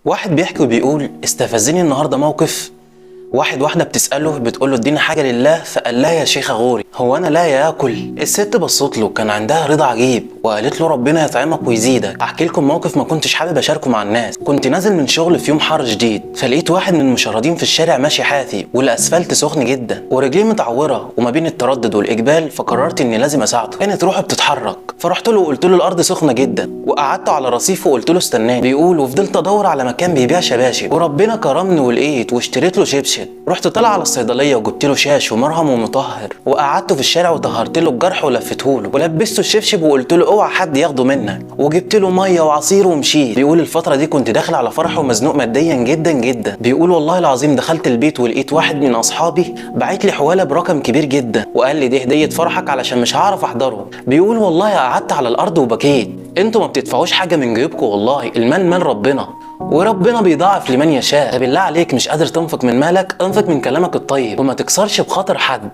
واحد بيحكي وبيقول استفزني النهارده موقف. واحدة بتسأله بتقول له اديني حاجة لله، فقال لها يا شيخة غوري هو أنا لا ياكل؟ الست بصت له كان عندها رضا عجيب وقالت له ربنا يطعمك ويزيدك. أحكي لكم موقف ما كنتش حابب أشاركه مع الناس. كنت نازل من شغل في يوم حر شديد، فلقيت واحد من المشردين في الشارع ماشي حافي والأسفلت سخن جدا ورجليه متعورة وما بين التردد والإقبال، فقررت إني لازم أساعده. كانت روحه بتتحرك فرحت له وقلت له الأرض سخنة جدا، وقعدت على رصيف وقلت له استناني. بيقول وفضلت أدور على مكان بيبيع شباشب وربنا كرمني ولقيت واشتريت له شبشب. رحت طالع على الصيدليه وجبت له شاش ومرهم ومطهر وقعدته في الشارع وطهرت له الجرح ولفته له ولبسته الشبشب وقلت له اوعى حد ياخده منك، وجبت له ميه وعصير ومشيت. بيقول الفتره دي كنت داخل على فرح ومزنوق ماديا جدا جدا. بيقول والله العظيم دخلت البيت ولقيت واحد من اصحابي باعت لي حواله برقم كبير جدا وقال لي دي هديه فرحك علشان مش هعرف احضره. بيقول والله قعدت على الارض وبكيت. انتوا ما بتدفعوش حاجه من جيوبكم، والله المال مال ربنا وربنا بيضاعف لمن يشاء. بالله عليك مش قادر تنفق من مالك، انفق من كلامك الطيب وما تكسرش بخاطر حد.